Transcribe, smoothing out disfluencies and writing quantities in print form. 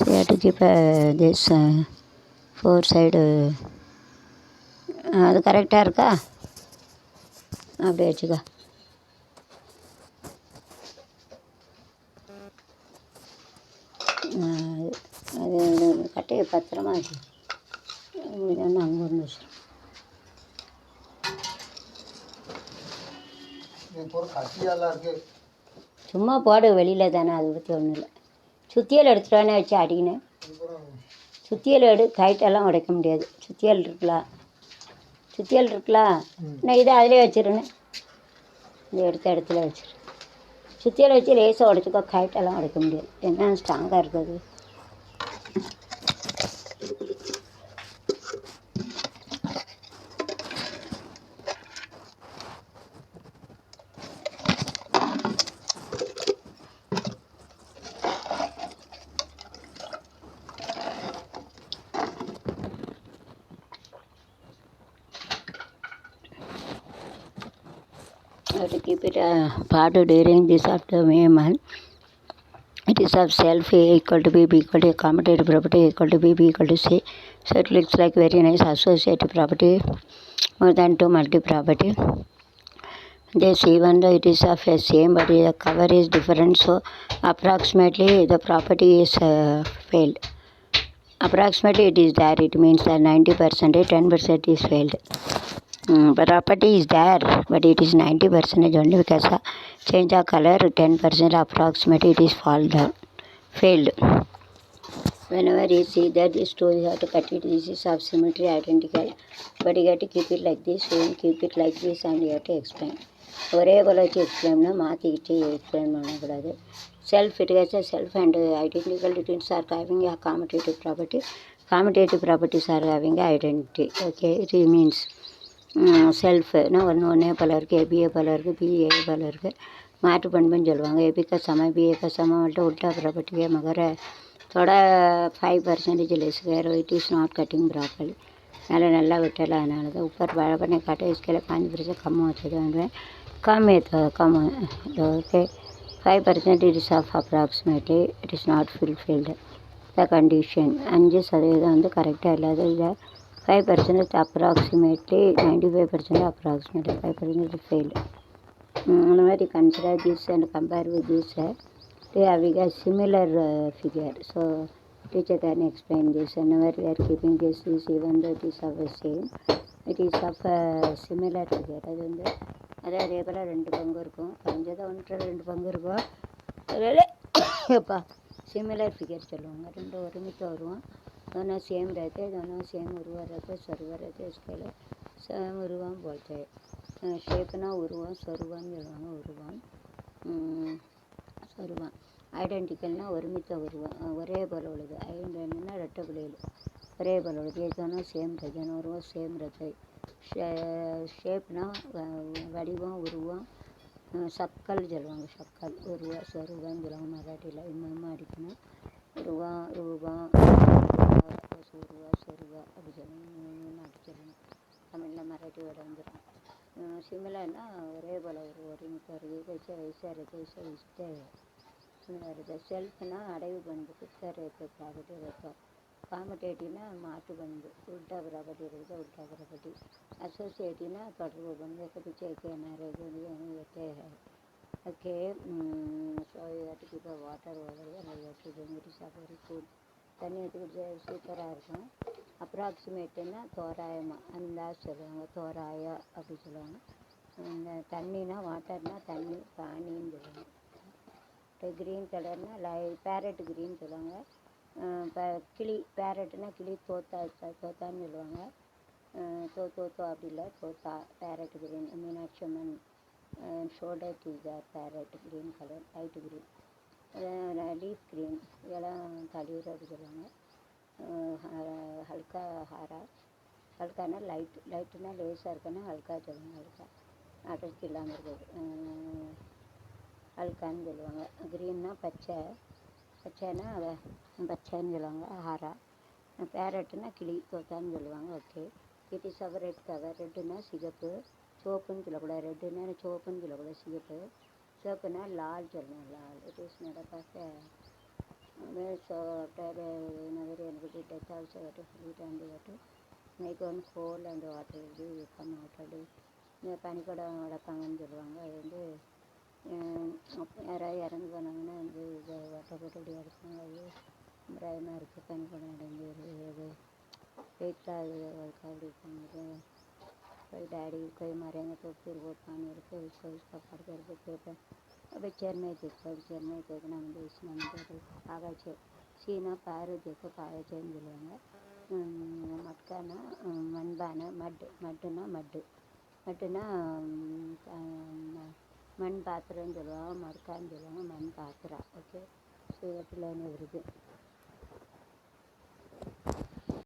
So you have to keep this four side. அது கரெக்டாக இருக்கா? அப்படியே வச்சுக்கோ. அது கட்டையை பத்திரமா வச்சு முடிஞ்சோன்னு அங்கே ஒன்று வச்சிடும். சும்மா போடு, வெளியில் தானே, அதை பற்றி ஒன்றும் இல்லை. சுத்தியல் எடுத்துகிட்டு வச்சு அடிக்கினேன். சுத்தியல் எடு, கைட்டெல்லாம் உடைக்க முடியாது. சுத்தியல் இருக்கலாம், சுத்தியல் இருக்கலாம். நான் இதை அதிலே வச்சிருந்தேன். இதை எடுத்த இடத்துல வச்சிரு. சுத்தியல் வச்சு லேசாக உடைச்சிக்கோ, கைட்டெல்லாம் உடைக்க முடியாது. என்ன ஸ்ட்ராங்காக இருக்குது. To keep it part during this after May month. It is of self A equal to B, B equal to commutative property equal to B, B equal to C. So it looks like very nice associative property more than two multi property. This even though it is of a same but the cover is different, so approximately the property is failed. Approximately it is there, it means that 90%, 10% is failed. Property is there, but it is 90% only because change of color, 10% approximately it is fall down, failed. Whenever you see that this two, you have to cut it. This is of symmetry identical, but you have to keep it like this, you keep it like this, and you have to explain. ஒரே போல வச்சு எக்ஸ்பிளைன்னா மாற்றிக்கிட்டு explain பண்ணக்கூடாது. Self it has a self and identical twins are having a commutative property. Commutative properties are having identity. Okay, it means செல்ஃப்னா ஒன்றே போல் இருக்குது, ABA போல் இருக்குது, BA போல் இருக்குது. மாற்று பண்புன்னு சொல்லுவாங்க. ஏபிக்கு சம பிஏக்கு சம மட்டும் உல்டா ப்ராப்பர்ட்டியே மகர थोड़ा 5% लेस गया. It is not cutting properly. மேலே நல்லா வெட்டலை, அதனால தான் ऊपर बड़ा பண்ணி काटे. इसके लिए 5% कम होता है, कम है तो कम okay. 5% it is of approximately it is not fulfilled the condition. 5% வந்து கரெக்டாக இல்லாத இல்லை. 5% approximately, 95% approximately, 5% failed. அந்த மாதிரி consider this and compare with this. They have a similar figure. So teacher can explain this. Whenever we are keeping this even though it is of the same, it is of a similar figure. அது வந்து அதே போல் 2 பங்கு இருக்கும், குறைஞ்சது 1-2 பங்கு இருக்கும். அதில் எப்பா சிமிலர் ஃபிகர் சொல்லுவாங்க. 2 ஒருமித்த வருவோம். दोनों सेम रहते, दोनों सेम उर्वर रहते, स्वरूप रहते. इसके लिए सेम उर्वम बोलते हैं. शेप ना उर्वम स्वरूपम சொல்லுவாங்க. உருவம் स्वरूपம். ஐடென்டிக்கல்னா ஒருமித்த உருவம், ஒரே போல் உள்ளது. ஐடென்டினா ரெட்டை பிள்ளைகள் ஒரே போல் உள்ளது. दोनों सेम रहते, உருவம் சேம் रहते. ஷேப்னா வடிவம், உருவம். சக்கல் சொல்லுவாங்க, சக்கல். உருவம் ஸ்வரூபம் சொல்லுவாங்க மராட்டியில். இன்னமும் அடிக்கணும். உருவம், ரூபம், சூருவா, சொருவா அப்படி சொல்லணும், அப்படி சொல்லணும். தமிழில் மராட்டி வேர்டு வந்துடும். சிமிலர்னா ஒரே போல் ஒரு ஒருமித்த வருது. வயசாக வயசாக வருது. செல்ஃப்னா அடைவு பண்பு, பிக்சர் ரேட்டு ப்ராப்பர்ட்டி இருக்கும். காமடேட்டிவ்னா மாற்று பண்பு, உல்டா ப்ராப்பர்ட்டி இருக்குது, உல்டா ப்ராப்பர்ட்டி. அசோசியேட்டிவ்னா தொடர்பு பண்பு, பிச்சைக்கு நிறைய okay. So you have to keep a water over here. I have to drink. It is a very good. தண்ணி ஊற்றி சூப்பராக இருக்கும். அப்ராக்சிமேட்டுன்னா தோராயமாக, அந்தாஸ் சொல்லுவாங்க, தோராயா அப்படி சொல்லுவாங்க. இந்த தண்ணினா வாட்டர்னா தண்ணி, பானின்னு சொல்லுவாங்க. க்ரீன் கலர்னா பேரட் க்ரீன் சொல்லுவாங்க. கிளி, பேரட்னா கிளி, தோத்தான்னு சொல்லுவாங்க. தோத்தோ அப்படி இல்லை, தோத்தா. Parrot green. Meenakshi Amman shoulder டீசர் parrot green colour, light green. Leaf green, இதெல்லாம் தளிர் அப்படி சொல்லுவாங்க. ஹல்கா ஹாரா, ஹல்கானா லைட்டுனா லேசாக இருக்குன்னா ஹல்கா சொல்லுவாங்க. ஹல்கா அடர்த்தி இல்லாமல் இருக்குது, ஹல்கான்னு சொல்லுவாங்க. க்ரீன்னா பச்சைன்னா பச்சைன்னு சொல்லுவாங்க, ஹாரா. பேரட்டுனா கிளி, தோத்தான்னு சொல்லுவாங்க. Okay. It is our red cover. ரெட்டுன்னா சிகப்பு, சிவப்புன்னு சொல்லக்கூடாது. ரெட்டுன்னா சிவப்புன்னு சொல்லக்கூடாது, சிகப்பு. சிவப்புனா லால் சொல்லணும், லால். It is made of So after another energy death also got to fluid and got to make one coal and water will come out of இந்த பனிக்கூடம் வளர்ப்பாங்கன்னு சொல்லுவாங்க. அது வந்து யாராவது இறந்து போனாங்கன்னா வந்து இதை வட்டை போட்டு இப்படி அடிப்பாங்க. அது பயமாக இருக்குது. பனிக்கூடம் அடைஞ்சு அது வெயிட்டாக அதுக்கு அப்படி இருப்பாங்க. कोई डैडी कोई मरेंगे तो फिर वो पानी रखे उसको उसका पड़ करके पेपर पिक्चर में देखना मुझे इसमें मुझे आगे छे सीना पैर देखो पाए चेंज சொல்லுவாங்க. மட்கானா மண்பானை மட்டுன்னா மண் பாத்திரம்னு சொல்லுவாங்க. மட்கான்னு சொல்லுவாங்க. மண் பாத்திரம். ஓகே சுவட்டில் வருது.